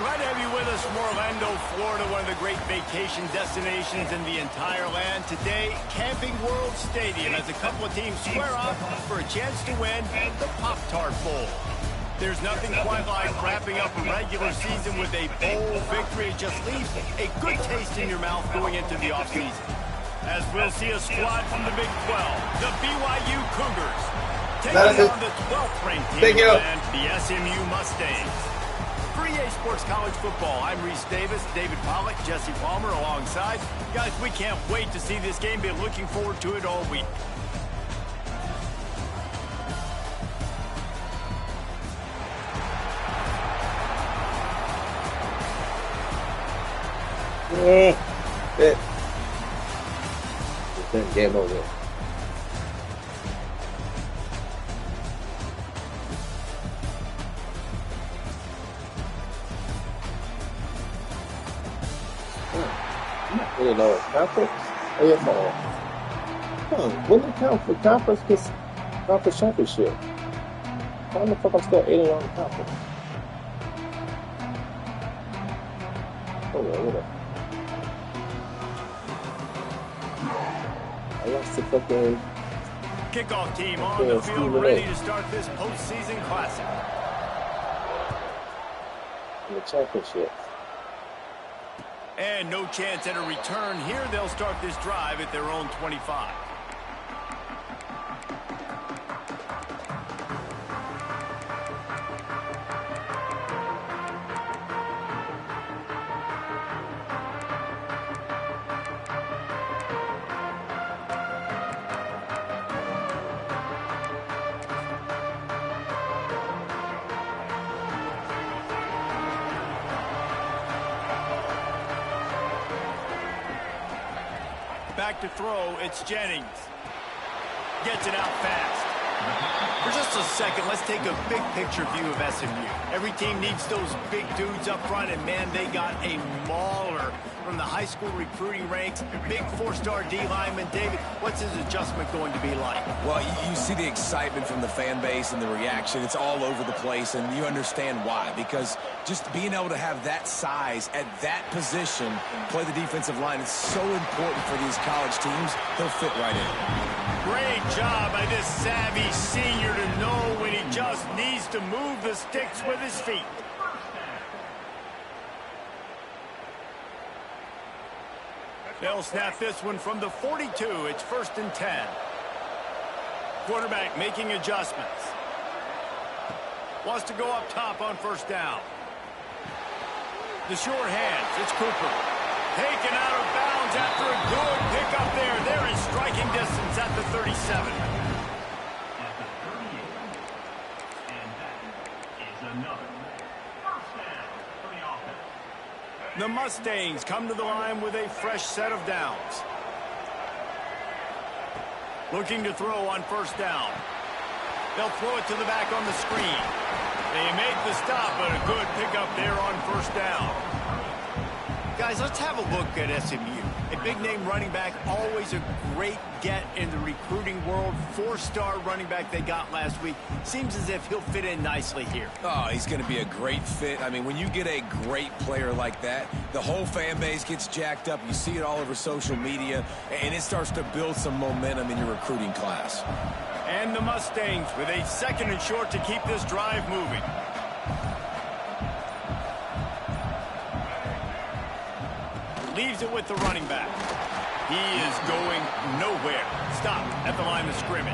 Glad to have you with us from Orlando, Florida, one of the great vacation destinations in the entire land. Today, Camping World Stadium as a couple of teams square off for a chance to win the Pop-Tart Bowl. There's nothing quite like wrapping up a regular season with a bowl victory. It just leaves a good taste in your mouth going into the offseason. As we'll see a squad from the Big 12, the BYU Cougars, taking on the 12th ranked team and the SMU Mustangs. For EA Sports College Football, I'm Reese Davis, David Pollack, Jesse Palmer alongside. Guys, we can't wait to see this game. Been looking forward to it all week. Game over. Really low conference. AFL. When they count for conference championship? How the fuck I'm still 80 on the conference? Hold on. I lost the fucking kickoff team on the field, ready to start this postseason classic. In the championship. And no chance at a return here. They'll start this drive at their own 25. Back to throw, it's Jennings. Gets it out fast. For just a second, let's take a big picture view of SMU. Every team needs those big dudes up front, and man, they got a mauler from the high school recruiting ranks. Big four-star D lineman. David, what's his adjustment going to be like? Well, you see the excitement from the fan base and the reaction. It's all over the place, and you understand why. Because just being able to have that size at that position, play the defensive line, is so important for these college teams. He'll fit right in. Great job by this savvy senior to know when he just needs to move the sticks with his feet. They'll snap this one from the 42. It's 1st and 10. Quarterback making adjustments. Wants to go up top on 1st down. The short hands. It's Cooper. Taken out of bounds after a good pickup there. They're in striking distance at the 37. The Mustangs come to the line with a fresh set of downs. Looking to throw on 1st down. They'll throw it to the back on the screen. They make the stop, but a good pickup there on 1st down. Guys, let's have a look at SMU. A big-name running back, always a great get in the recruiting world. 4-star running back they got last week. Seems as if he'll fit in nicely here. Oh, he's going to be a great fit. I mean, when you get a great player like that, the whole fan base gets jacked up. You see it all over social media, and it starts to build some momentum in your recruiting class. And the Mustangs with a 2nd and short to keep this drive moving. Leaves it with the running back. He is going nowhere. Stop at the line of scrimmage.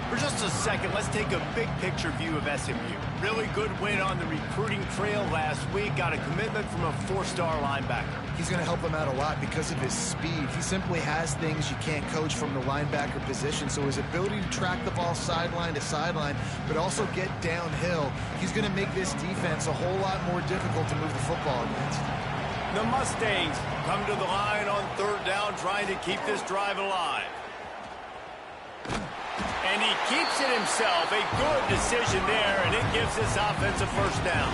For just a second, let's take a big picture view of SMU. Really good win on the recruiting trail last week. Got a commitment from a 4-star linebacker. He's going to help them out a lot because of his speed. He simply has things you can't coach from the linebacker position. So his ability to track the ball sideline to sideline, but also get downhill, he's going to make this defense a whole lot more difficult to move the football against. The Mustangs come to the line on 3rd down, trying to keep this drive alive. And he keeps it himself. A good decision there, and it gives this offense a 1st down.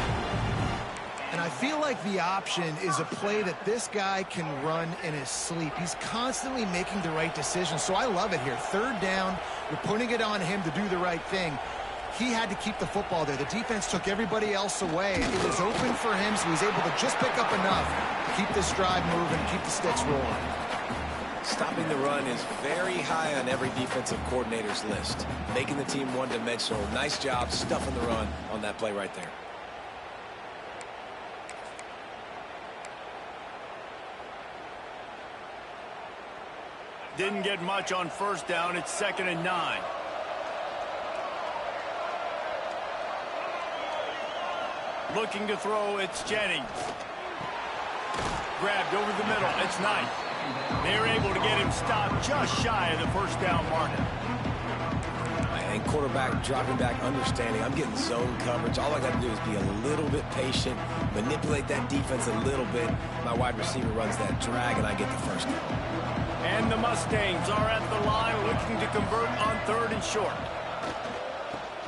And I feel like the option is a play that this guy can run in his sleep. He's constantly making the right decision, so I love it here. 3rd down, you're putting it on him to do the right thing. he had to keep the football there. The defense took everybody else away. It was open for him, so he was able to just pick up enough to keep this drive moving, keep the sticks rolling. Stopping the run is very high on every defensive coordinator's list. Making the team one-dimensional. Nice job stuffing the run on that play right there. Didn't get much on first down. It's 2nd and 9. Looking to throw, it's Jennings. Grabbed over the middle, it's Knight. They're able to get him stopped just shy of the first down marker. And quarterback dropping back, understanding I'm getting zone coverage. All I got to do is be a little bit patient, manipulate that defense a little bit. My wide receiver runs that drag, and I get the first down. And the Mustangs are at the line looking to convert on 3rd and short.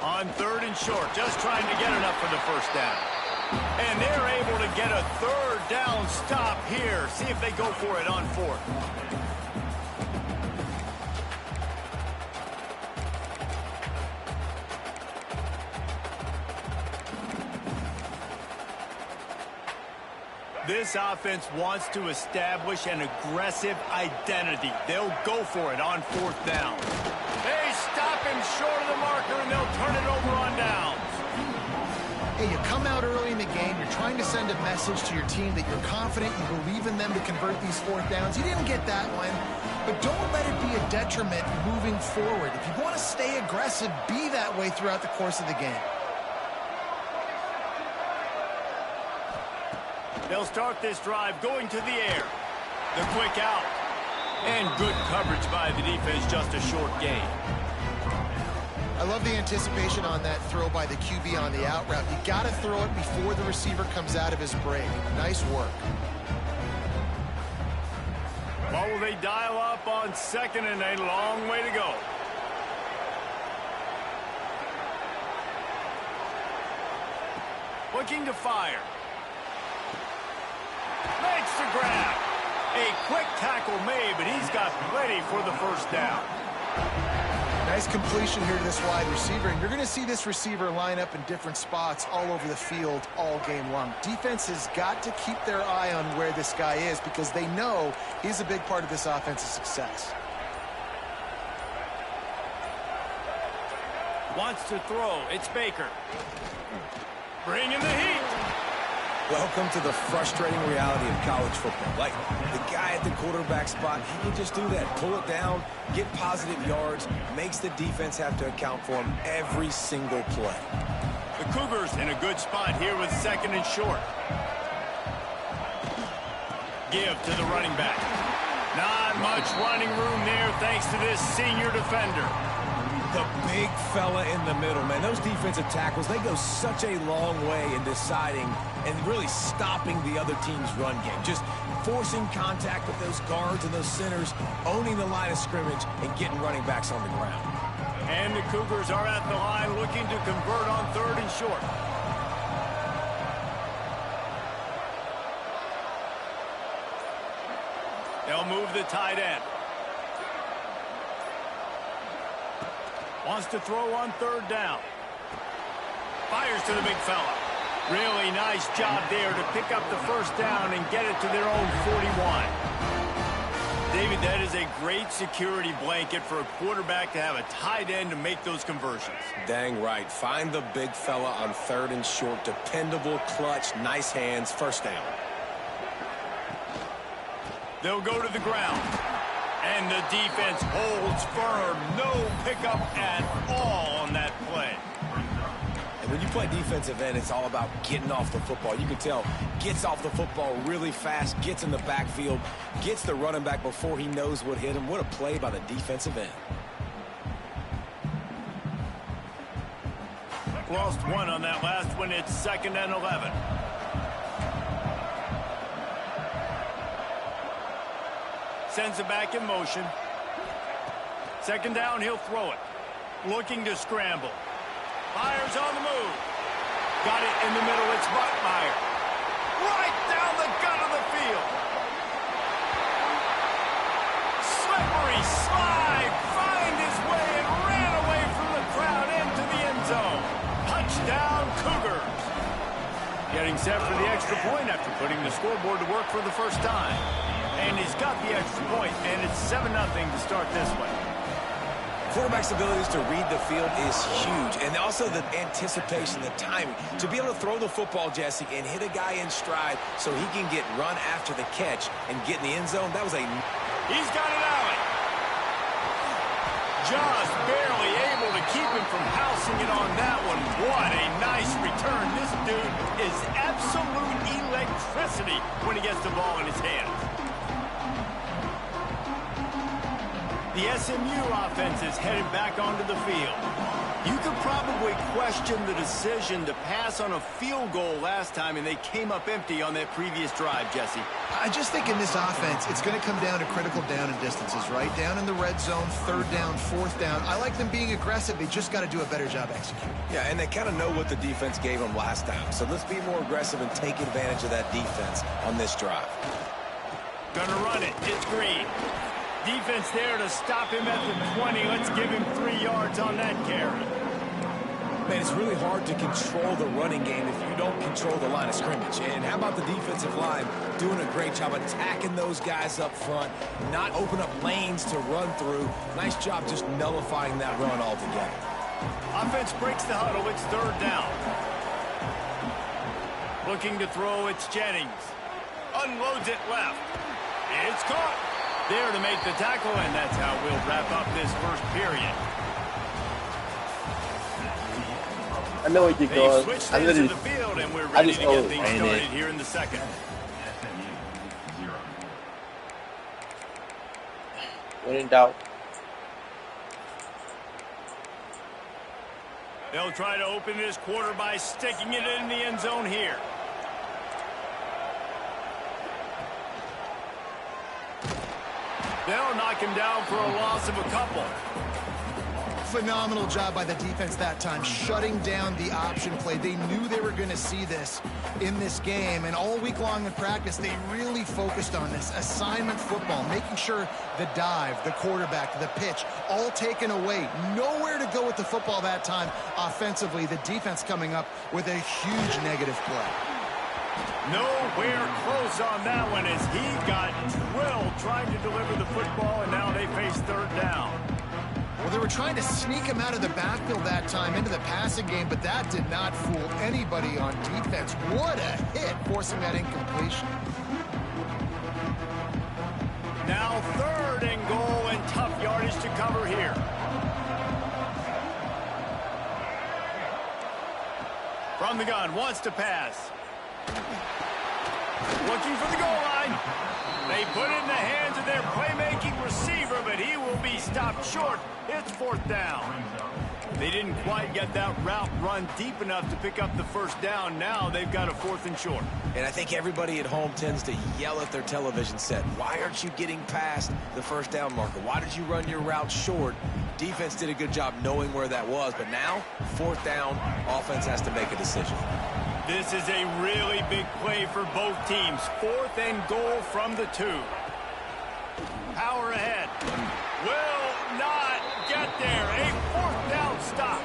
On 3rd and short, just trying to get enough for the first down. And they're able to get a 3rd down stop here. See if they go for it on 4th. This offense wants to establish an aggressive identity. They'll go for it on 4th down. They stop him short of the marker, and they'll turn it over on downs. Hey, you come out early in the game, you're trying to send a message to your team that you're confident, you believe in them to convert these 4th downs. You didn't get that one, but don't let it be a detriment moving forward. If you want to stay aggressive, be that way throughout the course of the game. They'll start this drive going to the air. The quick out. And good coverage by the defense, just a short gain. I love the anticipation on that throw by the QB on the out route. You got to throw it before the receiver comes out of his break. Nice work. What will they dial up on 2nd and a long way to go? Looking to fire. Makes the grab. A quick tackle made, but he's got plenty for the first down. Nice completion here to this wide receiver, and you're going to see this receiver line up in different spots all over the field all game long. Defense has got to keep their eye on where this guy is because they know he's a big part of this offense's success. Wants to throw. It's Baker. Bringing the heat. Welcome to the frustrating reality of college football. Like, the guy at the quarterback spot, he can just do that. Pull it down, get positive yards, makes the defense have to account for him every single play. The Cougars in a good spot here with 2nd and short. Give to the running back. Not much running room there thanks to this senior defender. The big fella in the middle, man. Those defensive tackles, they go such a long way in deciding and really stopping the other team's run game. Just forcing contact with those guards and those centers, owning the line of scrimmage, and getting running backs on the ground. And the Cougars are at the line looking to convert on 3rd and short. They'll move the tight end. Wants to throw on 3rd down. Fires to the big fella. Really nice job there to pick up the first down and get it to their own 41. David, that is a great security blanket for a quarterback to have a tight end to make those conversions. Dang right. Find the big fella on 3rd and short. Dependable, clutch, nice hands, first down. They'll go to the ground. And the defense holds firm. No pickup at all on that play. And when you play defensive end, it's all about getting off the football. You can tell, gets off the football really fast, gets in the backfield, gets the running back before he knows what hit him. What a play by the defensive end. Lost one on that last one. It's 2nd and 11. Sends it back in motion. 2nd down, he'll throw it. Looking to scramble. Fires on the move. Got it in the middle. It's Buckmeyer. Right down the gut of the field. Slippery slide. Find his way and ran away from the crowd into the end zone. getting set for the extra point after putting the scoreboard to work for the first time. And he's got the extra point, and it's 7-0 to start this one. Quarterback's abilities to read the field is huge, and also the anticipation, the timing. To be able to throw the football, Jesse, and hit a guy in stride so he can get run after the catch and get in the end zone, that was a... He's got it out. Just barely able to keep him from housing it on that one. What a nice return. This dude is absolute electricity when he gets the ball in his hands. The SMU offense is headed back onto the field. You could probably question the decision to pass on a field goal last time, and they came up empty on that previous drive, Jesse. I just think in this offense, it's going to come down to critical down and distances, right? Down in the red zone, 3rd down, 4th down. I like them being aggressive. They just got to do a better job executing. Yeah, and they kind of know what the defense gave them last time. So let's be more aggressive and take advantage of that defense on this drive. Gonna run it. It's Green. Defense there to stop him at the 20. Let's give him 3 yards on that carry. Man, it's really hard to control the running game if you don't control the line of scrimmage. And how about the defensive line doing a great job attacking those guys up front, not open up lanes to run through. Nice job just nullifying that run altogether. Offense breaks the huddle. It's 3rd down. Looking to throw, it's Jennings. Unloads it left. It's caught. There to make the tackle, and that's how we'll wrap up this first period. I know where you're going. They've switched into the field, and we're ready to get things started here in the second. When in doubt. They'll try to open this quarter by sticking it in the end zone here. They'll knock him down for a loss of a couple. Phenomenal job by the defense that time, shutting down the option play. They knew they were going to see this in this game, and all week long in practice, they really focused on this assignment football, making sure the dive, the quarterback, the pitch, all taken away. Nowhere to go with the football that time offensively. The defense coming up with a huge negative play. Nowhere close on that one as he got drilled trying to deliver the football, and now they face 3rd down. Well, they were trying to sneak him out of the backfield that time into the passing game, but that did not fool anybody on defense. What a hit, forcing that incompletion. Now 3rd and goal, and tough yardage to cover here. From the gun, wants to pass. Looking for the goal line. They put it in the hands of their playmaking receiver, but he will be stopped short. It's 4th down. They didn't quite get that route run deep enough to pick up the 1st down. Now they've got a 4th and short. And I think everybody at home tends to yell at their television set. Why aren't you getting past the 1st down marker? Why did you run your route short? Defense did a good job knowing where that was, but now 4th down, offense has to make a decision. This is a really big play for both teams. 4th and goal from the 2. Power ahead. Will not get there. A 4th down stop.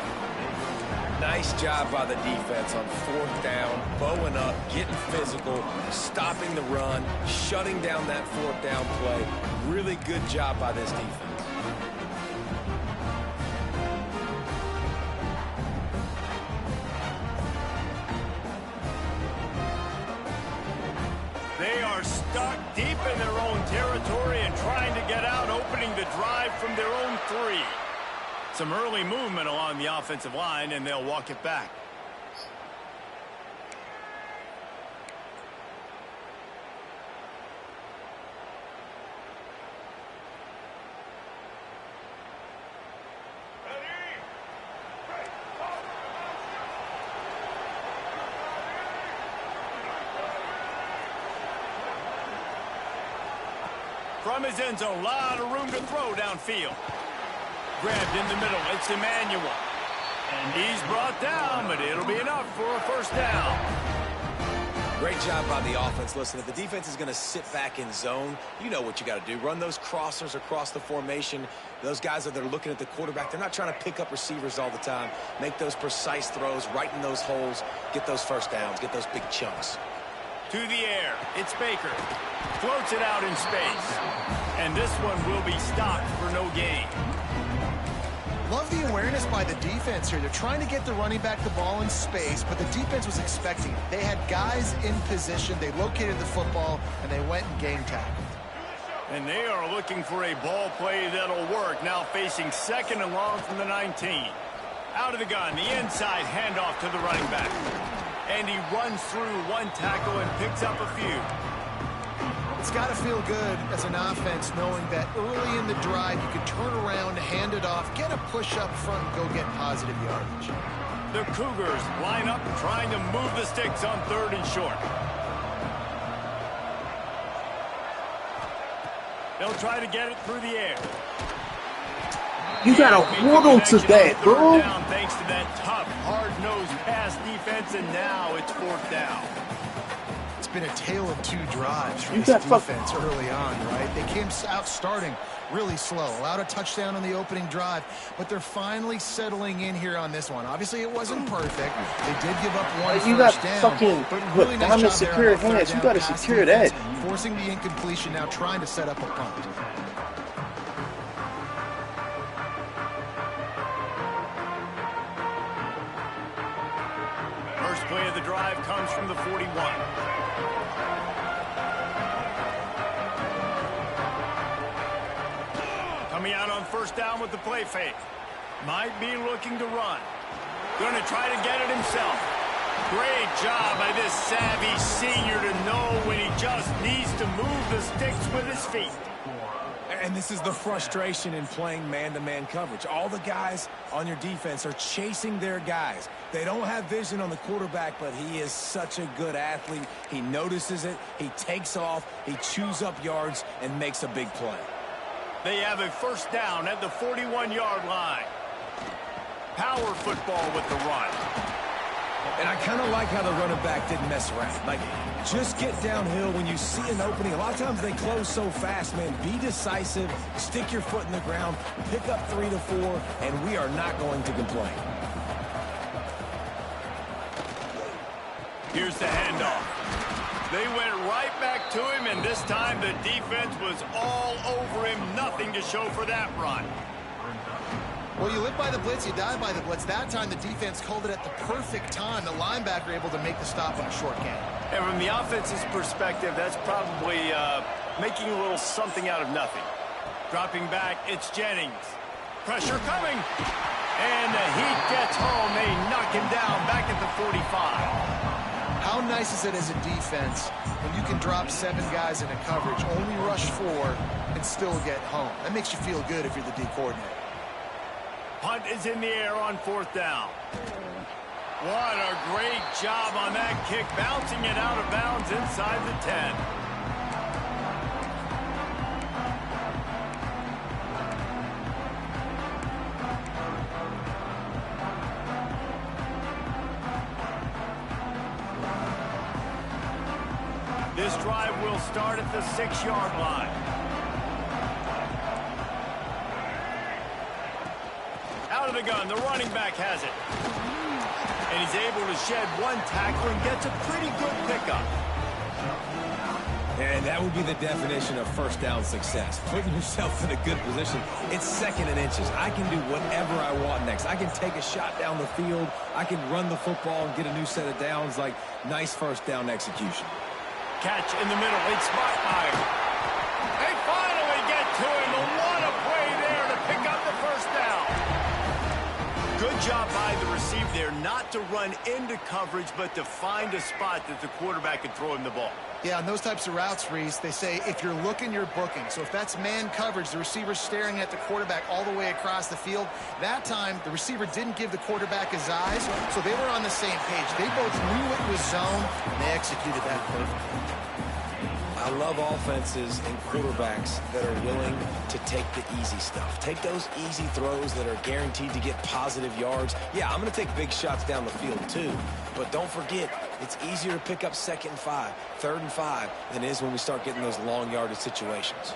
Nice job by the defense on 4th down, bowing up, getting physical, stopping the run, shutting down that 4th down play. Really good job by this defense. They are stuck deep in their own territory and trying to get out, opening the drive from their own 3. Some early movement along the offensive line, and they'll walk it back. From his end zone, a lot of room to throw downfield. Grabbed in the middle, it's Emmanuel. And he's brought down, but it'll be enough for a 1st down. Great job by the offense. Listen, if the defense is going to sit back in zone, you know what you got to do. Run those crossers across the formation. Those guys that are looking at the quarterback, they're not trying to pick up receivers all the time. Make those precise throws right in those holes. Get those first downs. Get those big chunks. To the air. It's Baker. Floats it out in space. And this one will be stopped for no gain. Love the awareness by the defense here. They're trying to get the running back the ball in space, but the defense was expecting it. They had guys in position. They located the football, and they went and game tackled. And they are looking for a ball play that'll work. Now facing 2nd and long from the 19. Out of the gun, the inside handoff to the running back. And he runs through one tackle and picks up a few. It's got to feel good as an offense knowing that early in the drive you can turn around, hand it off, get a push up front, and go get positive yardage. The Cougars line up trying to move the sticks on 3rd and short. They'll try to get it through the air. You gotta hold on to that, bro. Down thanks to that tough, hard-nosed pass defense, and now it's 4th down. It's been a tale of 2 drives for this defense early on, right? They came out starting really slow, allowed a touchdown on the opening drive, but they're finally settling in here on this one. Obviously, it wasn't perfect. They did give up one first down. Fucking but really nice job secure there on hands. You gotta pass secure defense, that. forcing the incompletion, now trying to set up a punt. First play of the drive comes from the 41. Coming out on 1st down with the play fake. Might be looking to run. Going to try to get it himself. Great job by this savvy senior to know when he just needs to move the sticks with his feet. And this is the frustration in playing man-to-man coverage. All the guys on your defense are chasing their guys. They don't have vision on the quarterback, but he is such a good athlete. He notices it, he takes off, he chews up yards, and makes a big play. They have a 1st down at the 41-yard line. Power football with the run. And I kind of like how the running back didn't mess around. Like, just get downhill when you see an opening. A lot of times they close so fast, man. Be decisive, stick your foot in the ground, pick up 3 to 4, and we are not going to complain. Here's the handoff. They went right back to him, and this time the defense was all over him. Nothing to show for that run. Well, you live by the blitz, you die by the blitz. That time the defense called it at the perfect time. The linebacker able to make the stop on a short gain. And from the offense's perspective, that's probably making a little something out of nothing. Dropping back, it's Jennings. Pressure coming. And the heat gets home. They knock him down back at the 45. How nice is it as a defense when you can drop 7 guys in a coverage, only rush 4, and still get home? That makes you feel good if you're the D coordinator. Punt is in the air on 4th down. What a great job on that kick, bouncing it out of bounds inside the 10. This drive will start at the 6-yard line. Out of the gun, the running back has it. And he's able to shed one tackle and gets a pretty good pickup. And that would be the definition of 1st down success. Putting yourself in a good position. It's 2nd and inches. I can do whatever I want next. I can take a shot down the field. I can run the football and get a new set of downs. Like, nice 1st down execution. Catch in the middle. It's Spotfire. They finally get to him. What a play there to pick up the 1st down. Good job by the receiver there, not to run into coverage, but to find a spot that the quarterback can throw him the ball. Yeah, on those types of routes, Reese, they say if you're looking, you're booking. So if that's man coverage, the receiver's staring at the quarterback all the way across the field. That time, the receiver didn't give the quarterback his eyes, so they were on the same page. They both knew it was zone, and they executed that perfectly. I love offenses and quarterbacks that are willing to take the easy stuff. Take those easy throws that are guaranteed to get positive yards. Yeah, I'm going to take big shots down the field too, but don't forget, It's easier to pick up 2nd and 5, 3rd and 5 than it is when we start getting those long yardage situations.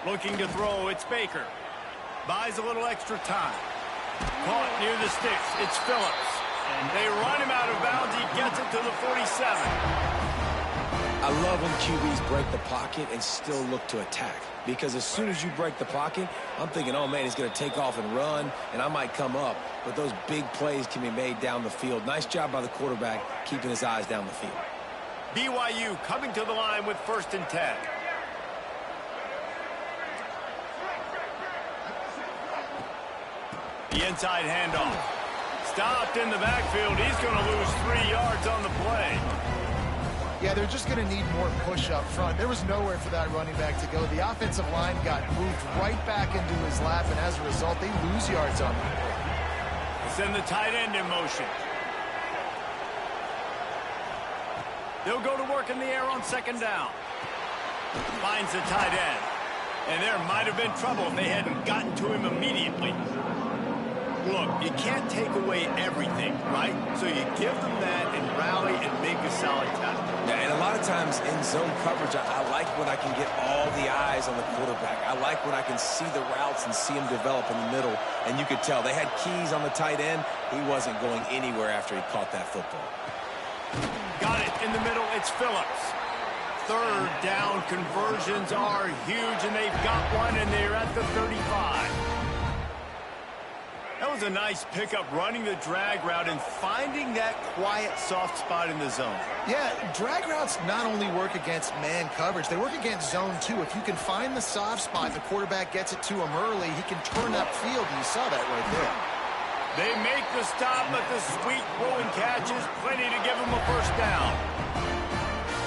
Looking to throw, it's Baker. Buys a little extra time. Caught near the sticks, it's Phillips. And they run him out of bounds. He gets it to the 47. I love when QBs break the pocket and still look to attack. Because as soon as you break the pocket, I'm thinking, oh, man, he's going to take off and run, and I might come up. But those big plays can be made down the field. Nice job by the quarterback keeping his eyes down the field. BYU coming to the line with 1st and 10. The inside handoff. Stopped in the backfield. He's going to lose 3 yards on the play. Yeah, they're just going to need more push up front. There was nowhere for that running back to go. The offensive line got moved right back into his lap, and as a result, they lose yards on him. Send the tight end in motion. They'll go to work in the air on 2nd down. Finds the tight end. And there might have been trouble if they hadn't gotten to him immediately. Look, you can't take away everything, right? So you give them that and rally and make a solid tackle. Yeah, and a lot of times in zone coverage, I like when I can get all the eyes on the quarterback. I like when I can see the routes and see him develop in the middle. And you could tell they had keys on the tight end. He wasn't going anywhere after he caught that football. Got it in the middle. It's Phillips. 3rd down conversions are huge, and they've got one, and they're at the 35. That was a nice pickup, running the drag route and finding that quiet, soft spot in the zone. Yeah, drag routes not only work against man coverage, they work against zone too. If you can find the soft spot, the quarterback gets it to him early, he can turn upfield, and you saw that right there. They make the stop, but the sweet rolling catch is plenty to give them a 1st down.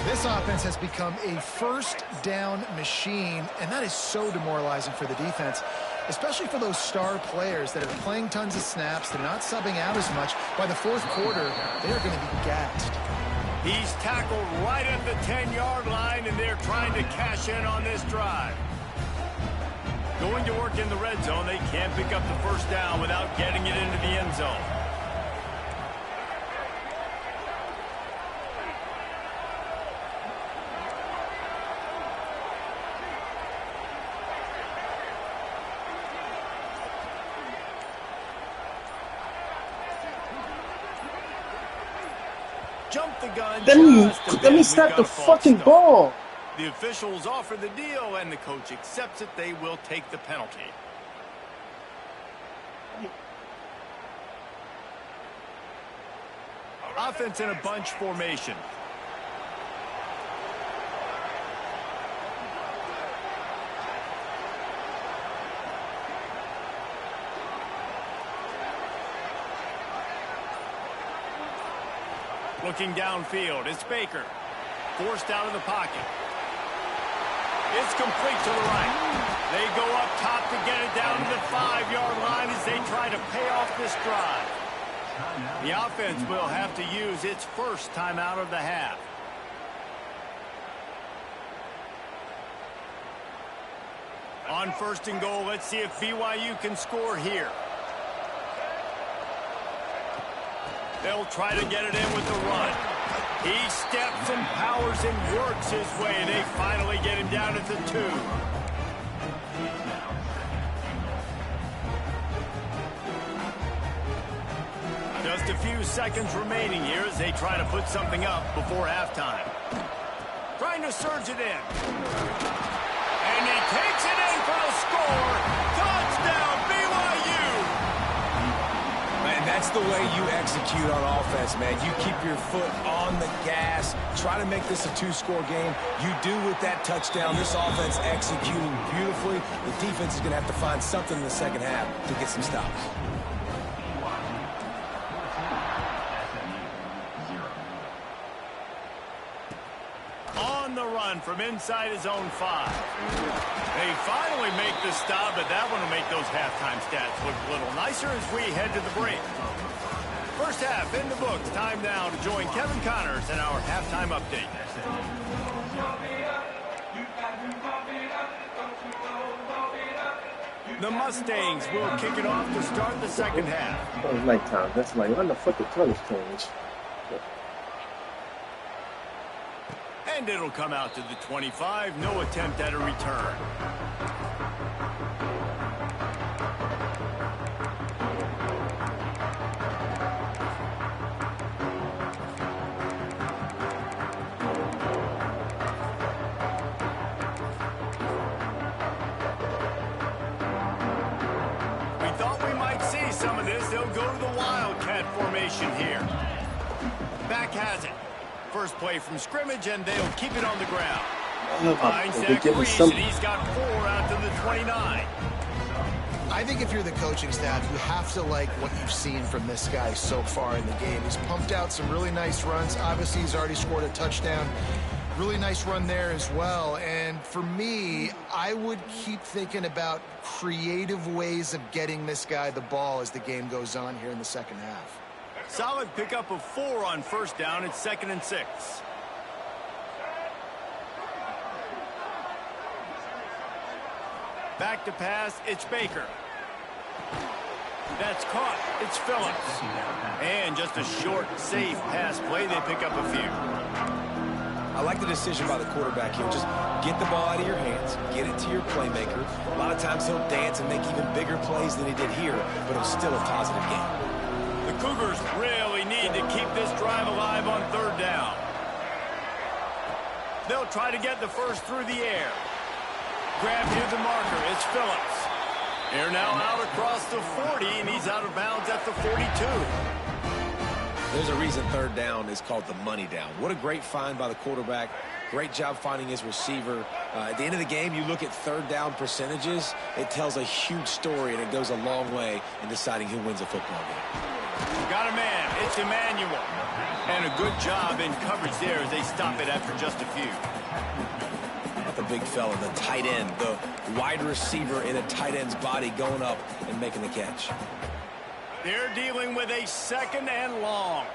This offense has become a 1st down machine, and that is so demoralizing for the defense, especially for those star players that are playing tons of snaps. They're not subbing out as much. By the 4th quarter, they're going to be gassed. He's tackled right at the 10-yard line, and they're trying to cash in on this drive. Going to work in the red zone. They can't pick up the 1st down without getting it into the end zone. Jump the gun. Let me stop the fucking ball. The officials offer the deal, and the coach accepts it. They will take the penalty. Offense in a bunch formation. Looking downfield, it's Baker. Forced out of the pocket. It's complete to the right. They go up top to get it down to the 5-yard line as they try to pay off this drive. The offense will have to use its 1st timeout of the half. On 1st and goal, let's see if BYU can score here. They'll try to get it in with the run. He steps and powers and works his way. They finally get him down at the 2. Just a few seconds remaining here as they try to put something up before halftime. Trying to surge it in. And he takes it in for the score. Touchdown, BYU! Man, that's the way you execute on offense, man. You keep your foot on the gas. Try to make this a 2-score game. You do with that touchdown. This offense executing beautifully. The defense is going to have to find something in the 2nd half to get some stops. On the run from inside his own 5. They finally make the stop, but that one will make those halftime stats look a little nicer as we head to the break. 1st half in the books. Time now to join Kevin Connors in our halftime update. The Mustangs will kick it off to start the second half. Oh, it's nighttime. That's like, when the fuck the colors change? And it'll come out to the 25. No attempt at a return. We thought we might see some of this. They'll go to the Wildcat formation here. Back has it. First play from scrimmage, and they'll keep it on the ground. Finds that crease, and he's got 4 out to the 29. I think if you're the coaching staff, you have to like what you've seen from this guy so far in the game. He's pumped out some really nice runs. Obviously, he's already scored a touchdown. Really nice run there as well. And for me, I would keep thinking about creative ways of getting this guy the ball as the game goes on here in the second half. Solid pickup of 4 on first down. It's 2nd and 6. Back to pass. It's Baker. That's caught. It's Phillips. And just a short, safe pass play. They pick up a few. I like the decision by the quarterback here. Just get the ball out of your hands. Get it to your playmaker. A lot of times he'll dance and make even bigger plays than he did here, but it was still a positive game. The Cougars really need to keep this drive alive on 3rd down. They'll try to get the first through the air. Grab near the marker. It's Phillips. They're now out across the 40, and he's out of bounds at the 42. There's a reason 3rd down is called the money down. What a great find by the quarterback. Great job finding his receiver. At the end of the game, you look at 3rd down percentages. It tells a huge story, and it goes a long way in deciding who wins a football game. Got a man. It's Emmanuel. And a good job in coverage there as they stop it after just a few. Not the big fella, the tight end, the wide receiver in a tight end's body going up and making the catch. They're dealing with a 2nd and long.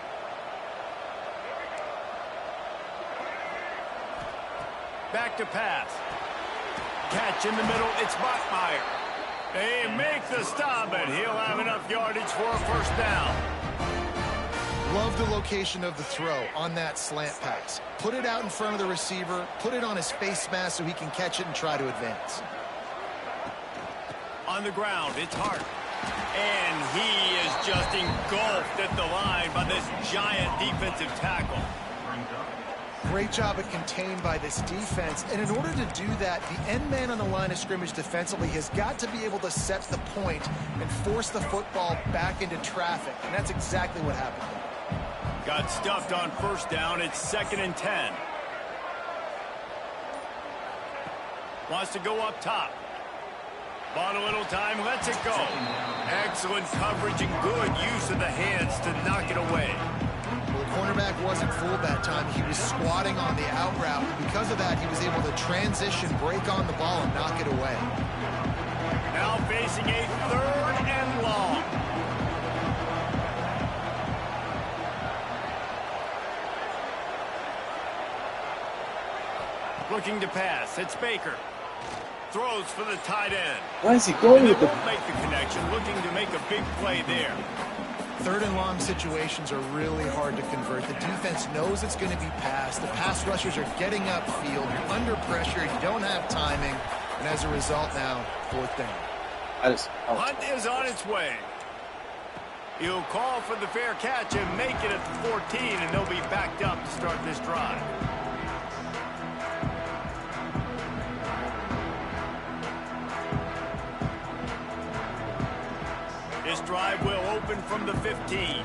Back to pass. Catch in the middle. It's Bachmeier. They make the stop, and he'll have enough yardage for a first down. Love the location of the throw on that slant pass. Put it out in front of the receiver. Put it on his face mask so he can catch it and try to advance. On the ground, it's Hart. And he is just engulfed at the line by this giant defensive tackle. Great job at contained by this defense. And in order to do that, the end man on the line of scrimmage defensively has got to be able to set the point and force the football back into traffic. And that's exactly what happened. Got stuffed on first down. It's 2nd and 10. Wants to go up top. Bought a little time, lets it go. Excellent coverage and good use of the hands to knock it away. Well, the cornerback wasn't fooled that time. He was squatting on the out route. And because of that, he was able to transition, break on the ball, and knock it away. Now facing a 3rd and long. Looking to pass. It's Baker. Throws for the tight end. Why is he going And with they the... won't make the connection. Looking to make a big play there. 3rd and long situations are really hard to convert. The defense knows it's going to be passed. The pass rushers are getting upfield. You're under pressure. You don't have timing. And as a result now, 4th down. Hunt is on its way. He'll call for the fair catch and make it at the 14, and they'll be backed up to start this drive. This drive will open from the 15.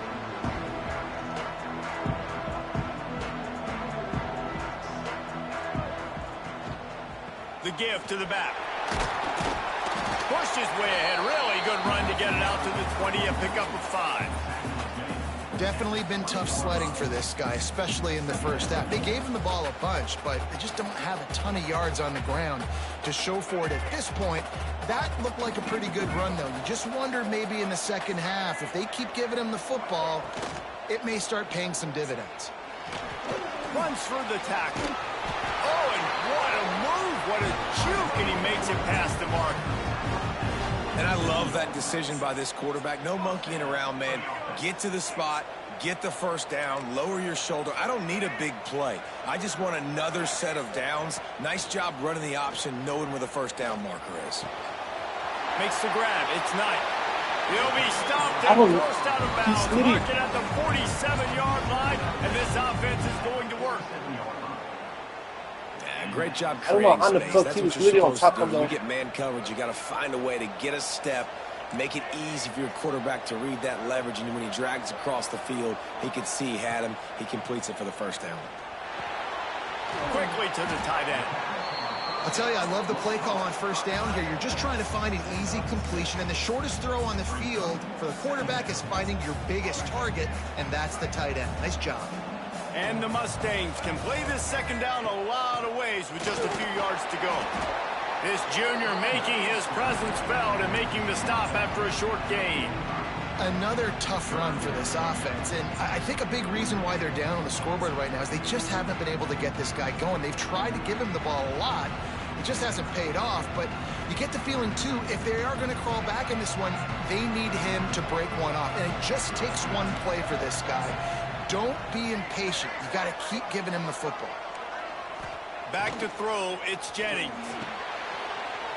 The give to the back. Pushed his way ahead. Really good run to get it out to the 20, a pickup of 5. Definitely been tough sledding for this guy, especially in the first half. They gave him the ball a bunch, but they just don't have a ton of yards on the ground to show for it at this point. That looked like a pretty good run, though. You just wonder maybe in the second half, if they keep giving him the football, it may start paying some dividends. Runs through the tackle. Oh, and what a move. What a juke, and he makes it past the mark. And I love that decision by this quarterback. No monkeying around, man. Get to the spot, get the first down, lower your shoulder. I don't need a big play. I just want another set of downs. Nice job running the option, knowing where the first down marker is. Makes the grab. It's Knight. He'll be stopped and forced out of bounds. Marking at the 47-yard line, and this offense is going to work. Yeah, great job creating space. That's what you're supposed to do. When you get man coverage, you got to find a way to get a step, make it easy for your quarterback to read that leverage, and when he drags across the field, he could see he had him. He completes it for the first down. Quickly to the tight end. I'll tell you, I love the play call on first down here. You're just trying to find an easy completion, and the shortest throw on the field for the quarterback is finding your biggest target, and that's the tight end. Nice job. And the Mustangs can play this second down a lot of ways with just a few yards to go. This junior making his presence felt and making the stop after a short gain. Another tough run for this offense, and I think a big reason why they're down on the scoreboard right now is they just haven't been able to get this guy going. They've tried to give him the ball a lot. It just hasn't paid off, but you get the feeling, too, if they are going to crawl back in this one, they need him to break one off, and it just takes one play for this guy. Don't be impatient. You got to keep giving him the football. Back to throw, it's Jennings.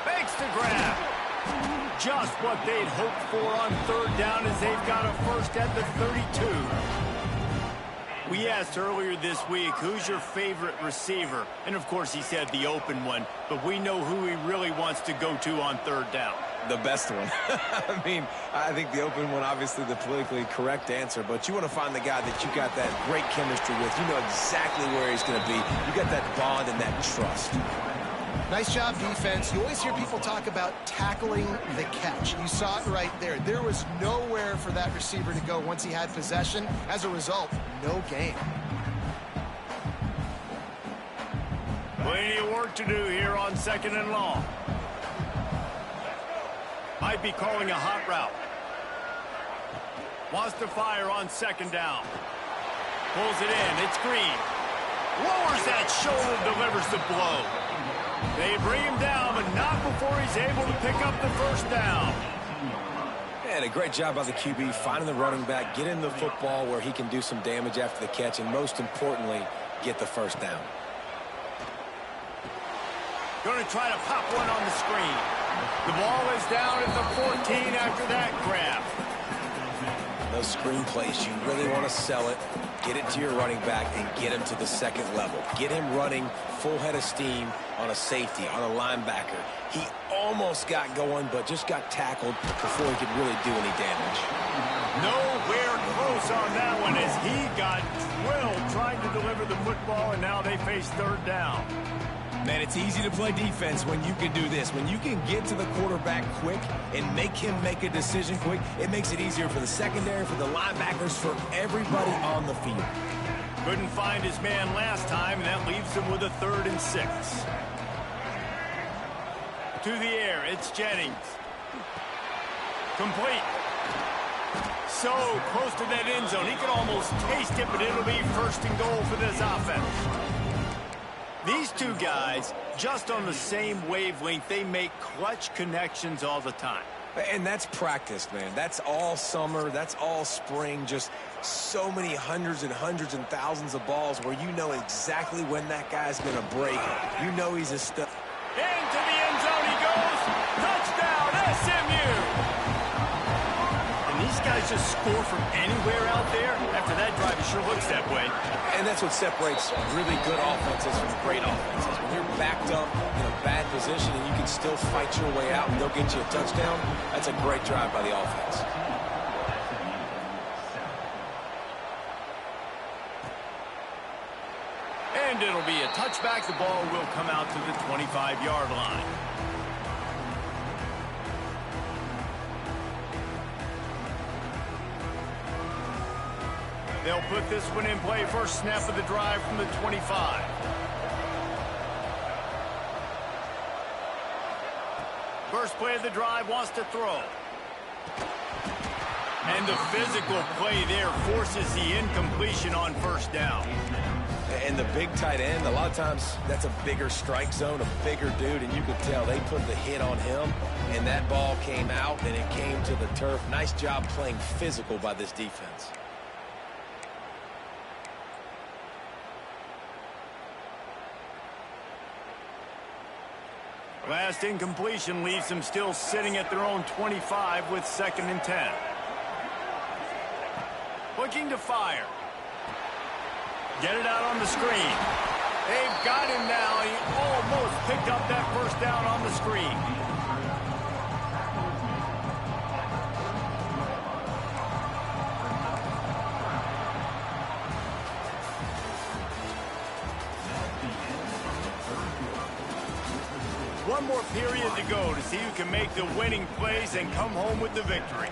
Makes the grab. Just what they'd hoped for on third down as they've got a first at the 32. We asked earlier this week, who's your favorite receiver? And, of course, he said the open one, but we know who he really wants to go to on third down. The best one. I mean, I think the open one, obviously the politically correct answer, but you want to find the guy that you got that great chemistry with. You know exactly where he's going to be. You got that bond and that trust. Nice job, defense. You always hear people talk about tackling the catch. You saw it right there. There was nowhere for that receiver to go once he had possession. As a result, no gain. Plenty of work to do here on second and long. Might be calling a hot route. Wants to fire on second down. Pulls it in. It's Green. Lowers that shoulder, delivers the blow. They bring him down, but not before he's able to pick up the first down. And a great job by the QB, finding the running back, getting the football where he can do some damage after the catch, and most importantly, get the first down. Going to try to pop one on the screen. The ball is down at the 14 after that grab. Those screen plays, you really want to sell it, get it to your running back, and get him to the second level. Get him running full head of steam on a safety, on a linebacker. He almost got going, but just got tackled before he could really do any damage. Nowhere close on that one as he got drilled trying to deliver the football, and now they face third down. Man, it's easy to play defense when you can do this. When you can get to the quarterback quick and make him make a decision quick, it makes it easier for the secondary, for the linebackers, for everybody on the field. Couldn't find his man last time, and that leaves him with a 3rd and 6. To the air, it's Jennings. Complete. So close to that end zone. He could almost taste it, but it'll be 1st and goal for this offense. These two guys, just on the same wavelength, they make clutch connections all the time. And that's practice, man. That's all summer. That's all spring. Just so many hundreds and thousands of balls where you know exactly when that guy's going to break. You know he's a stud. Into the end zone he goes. Touchdown, SMU. And these guys just score from anywhere out there. After that drive, it sure looks that way. And that's what separates really good offenses from great offenses. When you're backed up in a bad position and you can still fight your way out and they'll get you a touchdown, that's a great drive by the offense. And it'll be a touchback. The ball will come out to the 25-yard line. They'll put this one in play. First snap of the drive from the 25. First play of the drive, wants to throw. And the physical play there forces the incompletion on first down. And the big tight end, a lot of times that's a bigger strike zone, a bigger dude, and you could tell they put the hit on him, and that ball came out, and it came to the turf. Nice job playing physical by this defense. Last incompletion leaves them still sitting at their own 25 with 2nd and 10. Looking to fire. Get it out on the screen. They've got him now. He almost picked up that first down on the screen. One more period to go to see who can make the winning plays and come home with the victory.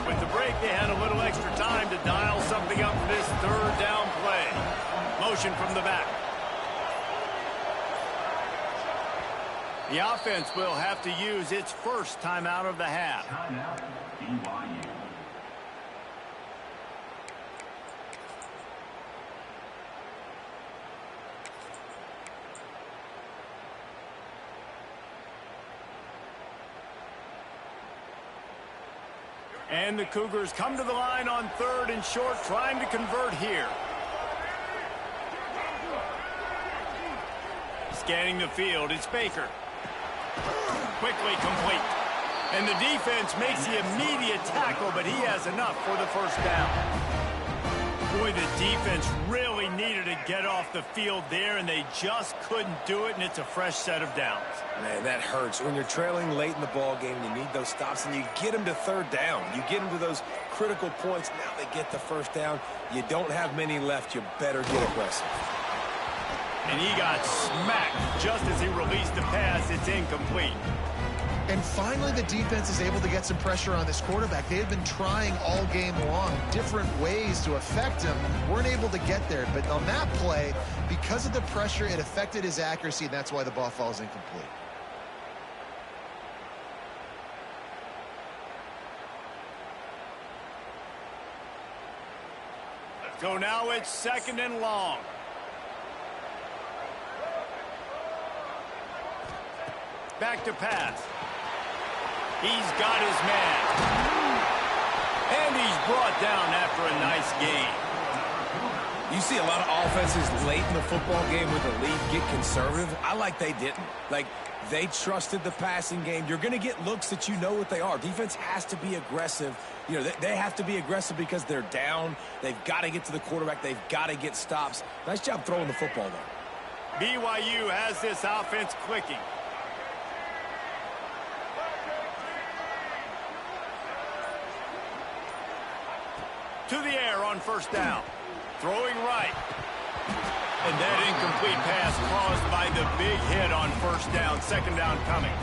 With the break, they had a little extra time to dial something up for this 3rd down play. Motion from the back. The offense will have to use its first timeout of the half. Timeout, BYU. And the Cougars come to the line on 3rd and short, trying to convert here. Scanning the field, it's Baker. Quickly complete. And the defense makes the immediate tackle, but he has enough for the first down. Boy, the defense really needed to get off the field there, and they just couldn't do it, and it's a fresh set of downs. Man, that hurts. When you're trailing late in the ball game, you need those stops, and you get them to 3rd down. You get them to those critical points. Now they get the first down. You don't have many left. You better get aggressive. And he got smacked just as he released the pass. It's incomplete. And finally, the defense is able to get some pressure on this quarterback. They had been trying all game long different ways to affect him. Weren't able to get there. But on that play, because of the pressure, it affected his accuracy, and that's why the ball falls incomplete. So now it's 2nd and long. Back to pass. He's got his man. And he's brought down after a nice gain. You see a lot of offenses late in the football game with the lead get conservative. I like they didn't. Like, they trusted the passing game. You're going to get looks that you know what they are. Defense has to be aggressive. You know, they have to be aggressive because they're down. They've got to get to the quarterback. They've got to get stops. Nice job throwing the football, though. BYU has this offense clicking. To the air on first down. Throwing right. And that incomplete pass caused by the big hit on first down. 2nd down coming.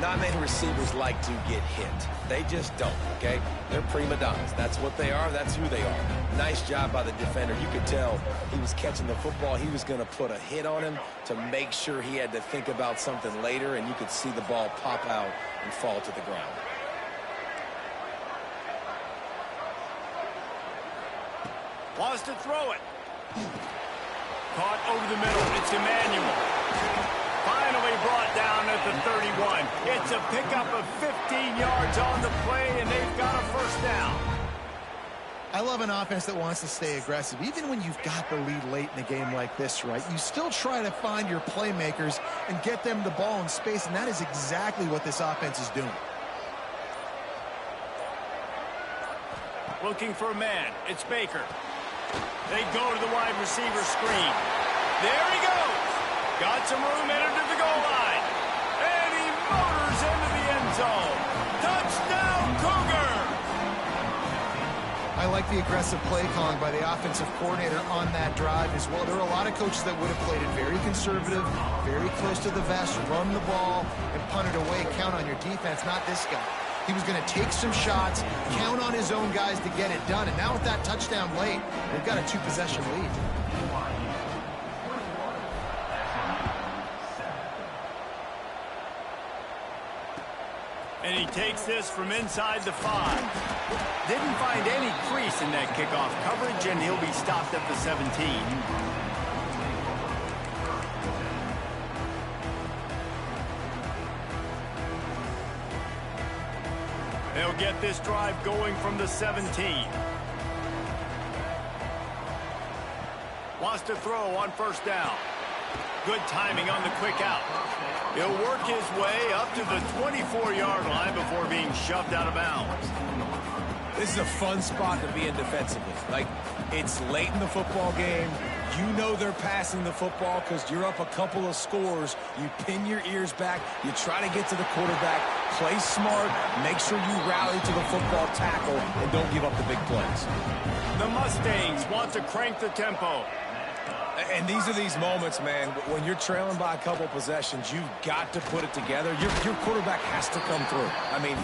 Not many receivers like to get hit. They just don't, okay? They're prima donnas. That's what they are. That's who they are. Nice job by the defender. You could tell he was catching the football. He was going to put a hit on him to make sure he had to think about something later, and you could see the ball pop out and fall to the ground. Wants to throw it. Caught over the middle. It's Emmanuel. Finally brought down at the 31. It's a pickup of 15 yards on the play, and they've got a first down. I love an offense that wants to stay aggressive. Even when you've got the lead late in a game like this, right, you still try to find your playmakers and get them the ball in space, and that is exactly what this offense is doing. Looking for a man. It's Baker. They go to the wide receiver screen. There he goes. Got some room entered to the goal line. And he motors into the end zone. Touchdown, Cougar! I like the aggressive play calling by the offensive coordinator on that drive as well. There are a lot of coaches that would have played it very conservative, very close to the vest, run the ball, and punt it away. Count on your defense, not this guy. He was going to take some shots, count on his own guys to get it done. And now with that touchdown late, they've got a 2-possession lead. And he takes this from inside the 5. Didn't find any crease in that kickoff coverage, and he'll be stopped at the 17. They'll get this drive going from the 17. Wants to throw on first down. Good timing on the quick out. He'll work his way up to the 24-yard line before being shoved out of bounds. This is a fun spot to be in defensively. Like, it's late in the football game. You know they're passing the football because you're up a couple of scores. You pin your ears back. You try to get to the quarterback. Play smart. Make sure you rally to the football tackle and don't give up the big plays. The Mustangs want to crank the tempo. And these are these moments, man, when you're trailing by a couple possessions, you've got to put it together. Your quarterback has to come through. I mean,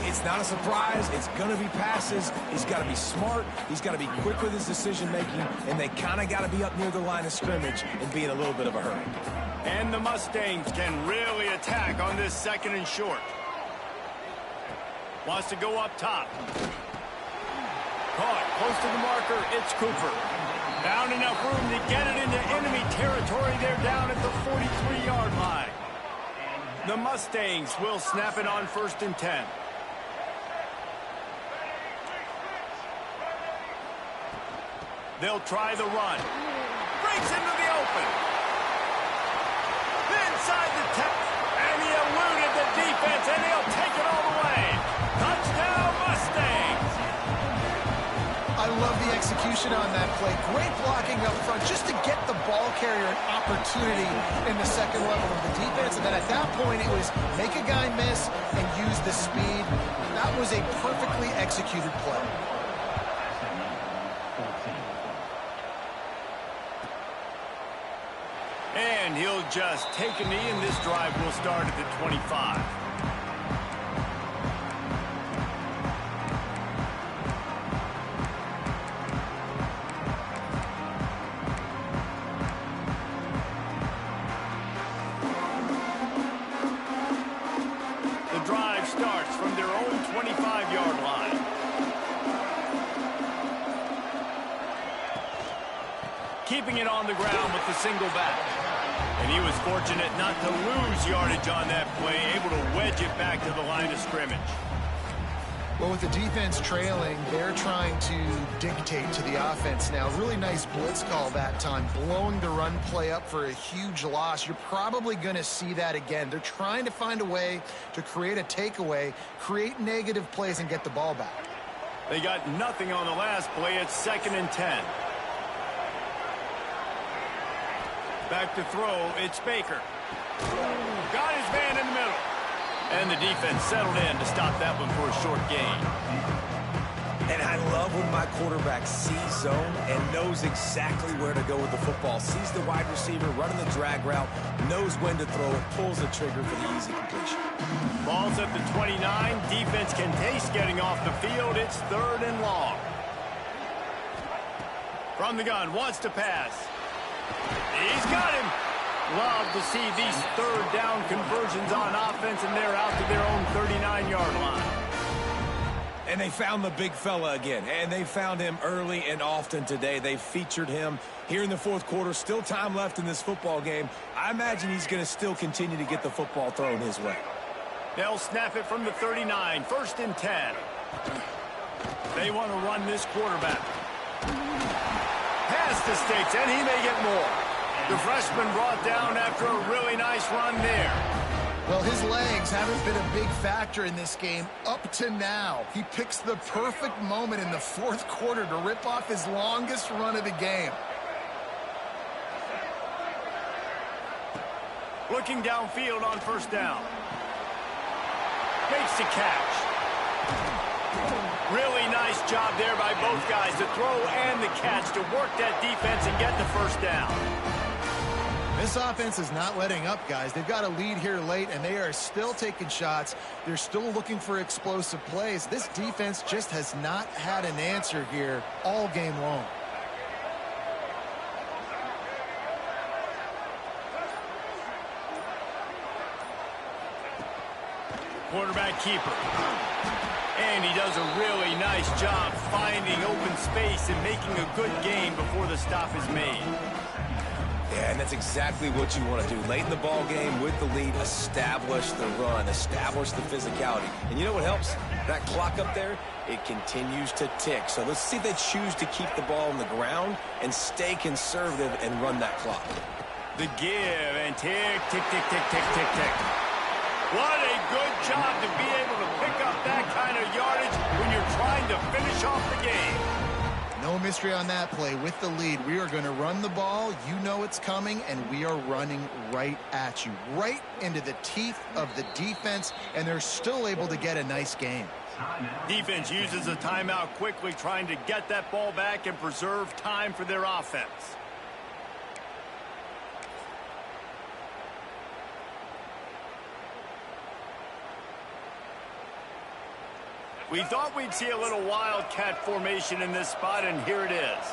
it's not a surprise. It's going to be passes. He's got to be smart. He's got to be quick with his decision-making, and they kind of got to be up near the line of scrimmage and be in a little bit of a hurry. And the Mustangs can really attack on this 2nd and short. Wants to go up top. Caught close to the marker. It's Cooper. Found enough room to get it into enemy territory. They're down at the 43-yard line. The Mustangs will snap it on 1st and 10. They'll try the run. Breaks into the open. Inside the 10. And he eluded the defense, and he'll take it all the way. Touchdown, Mustangs. I love the execution on that play. Great blocking up front just to get the ball carrier an opportunity in the 2nd level of the defense. And then at that point, it was make a guy miss and use the speed. That was a perfectly executed play. And he'll just take a knee, and this drive will start at the 25. Starts from their own 25-yard line. Keeping it on the ground with the single back. And he was fortunate not to lose yardage on that play, able to wedge it back to the line of scrimmage. Well, with the defense trailing, they're trying to dictate to the offense now. Really nice blitz call that time, blowing the run play up for a huge loss. You're probably going to see that again. They're trying to find a way to create a takeaway, create negative plays, and get the ball back. They got nothing on the last play. It's 2nd and 10. Back to throw. It's Baker. Got his man in the middle. And the defense settled in to stop that one for a short gain. And I love when my quarterback sees zone and knows exactly where to go with the football. Sees the wide receiver running the drag route, knows when to throw it, pulls the trigger for the easy completion. Ball's at the 29. Defense can taste getting off the field. It's 3rd and long. From the gun, wants to pass. He's got him. Love to see these 3rd down conversions on offense, and they're out to their own 39-yard line. And they found the big fella again, and they found him early and often today. They featured him here in the 4th quarter. Still time left in this football game. I imagine he's going to still continue to get the football thrown his way. They'll snap it from the 39, 1st and 10. They want to run this quarterback. Past the sticks, and he may get more. The freshman brought down after a really nice run there. Well, his legs haven't been a big factor in this game up to now. He picks the perfect moment in the 4th quarter to rip off his longest run of the game. Looking downfield on 1st down. Makes the catch. Really nice job there by both guys, the throw and the catch, to work that defense and get the 1st down. This offense is not letting up, guys. They've got a lead here late, and they are still taking shots. They're still looking for explosive plays. This defense just has not had an answer here all game long. Quarterback keeper. And he does a really nice job finding open space and making a good gain before the stop is made. Yeah, and that's exactly what you want to do. Late in the ball game with the lead, establish the run, establish the physicality. And you know what helps? That clock up there, it continues to tick. So let's see if they choose to keep the ball on the ground and stay conservative and run that clock. The give and tick, tick, tick, tick, tick, tick, tick. What a good job to be able to pick up that kind of yardage when you're trying to finish off the game. No mystery on that play. With the lead, we are going to run the ball. You know it's coming, and we are running right at you, right into the teeth of the defense, and they're still able to get a nice game. Defense uses a timeout quickly, trying to get that ball back and preserve time for their offense. We thought we'd see a little wildcat formation in this spot, and here it is.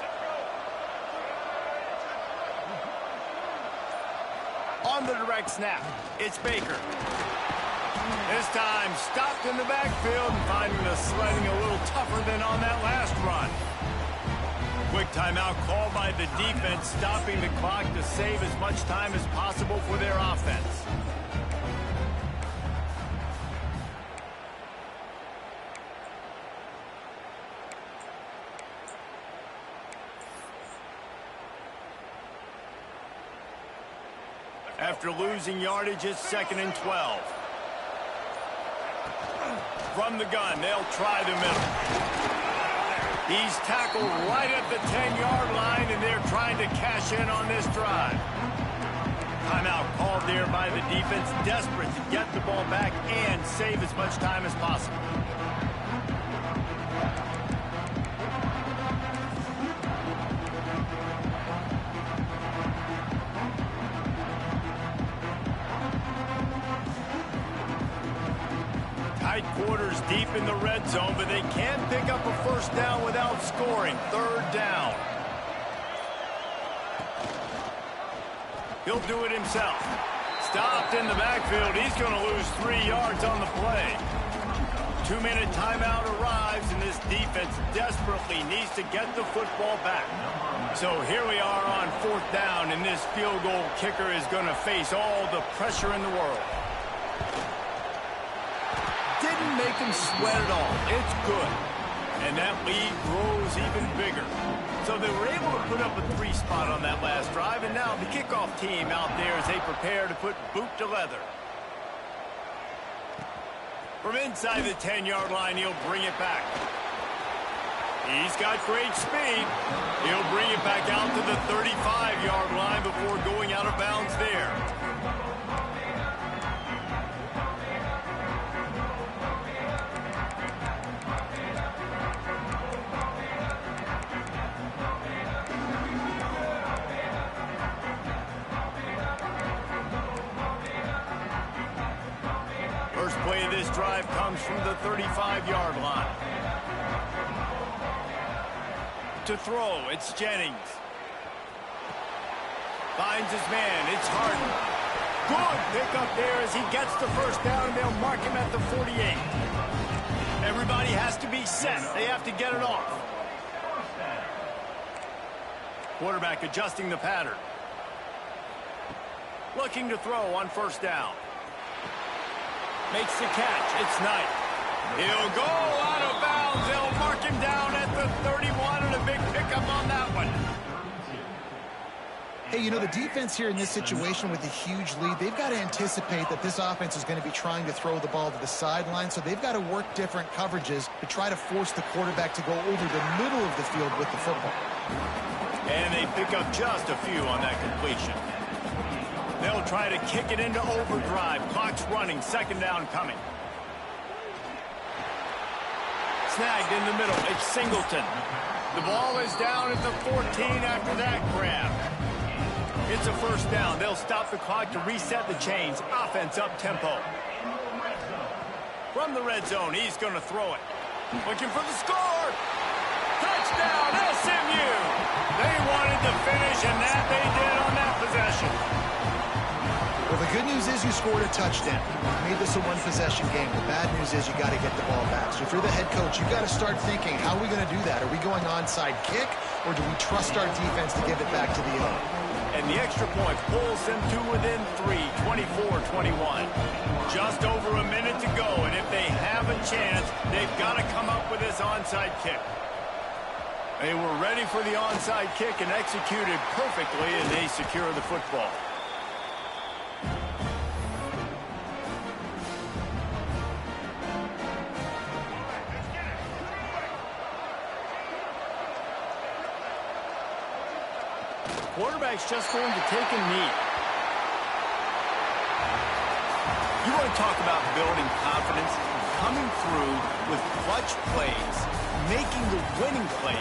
On the direct snap, it's Baker. This time stopped in the backfield and finding the sledding a little tougher than on that last run. Quick timeout called by the defense, stopping the clock to save as much time as possible for their offense. After losing yardage, it's 2nd and 12. From the gun, they'll try the middle. He's tackled right at the 10-yard line, and they're trying to cash in on this drive. Timeout called there by the defense, desperate to get the ball back and save as much time as possible. Tight quarters deep in the red zone, but they can't pick up a first down without scoring. 3rd down. He'll do it himself. Stopped in the backfield. He's going to lose 3 yards on the play. 2-minute timeout arrives, and this defense desperately needs to get the football back. So here we are on 4th down, and this field goal kicker is going to face all the pressure in the world. Didn't make him sweat at all. It's good. And that lead grows even bigger. So they were able to put up a 3 spot on that last drive, and now the kickoff team out there as they prepare to put boot to leather. From inside the 10-yard line, he'll bring it back. He's got great speed. He'll bring it back out to the 35-yard line before going out of bounds there. First play of this drive comes from the 35-yard line. To throw, it's Jennings. Finds his man, it's Harden. Good pickup there as he gets the first down, and they'll mark him at the 48. Everybody has to be set. They have to get it off. Quarterback adjusting the pattern. Looking to throw on first down. Makes the catch. It's Knight. He'll go out of bounds. They'll mark him down at the 31, and a big pickup on that one. Hey, you know, the defense here in this situation with a huge lead, they've got to anticipate that this offense is going to be trying to throw the ball to the sideline, so they've got to work different coverages to try to force the quarterback to go over the middle of the field with the football. And they pick up just a few on that completion. They'll try to kick it into overdrive. Clock's running. 2nd down coming. Snagged in the middle. It's Singleton. The ball is down at the 14 after that grab. It's a first down. They'll stop the clock to reset the chains. Offense up tempo. From the red zone, he's going to throw it. Looking for the score. Touchdown, SMU. They wanted to finish, and that they did on that possession. Well, the good news is you scored a touchdown. You made this a one-possession game. The bad news is you got to get the ball back. So if you're the head coach, you got to start thinking, how are we going to do that? Are we going onside kick, or do we trust our defense to give it back to the O? And the extra point pulls them to within 3, 24-21. Just over a minute to go, and if they have a chance, they've got to come up with this onside kick. They were ready for the onside kick and executed perfectly, and they secure the football. Quarterback's just going to take a knee. You want to talk about building confidence, coming through with clutch plays, making the winning plays.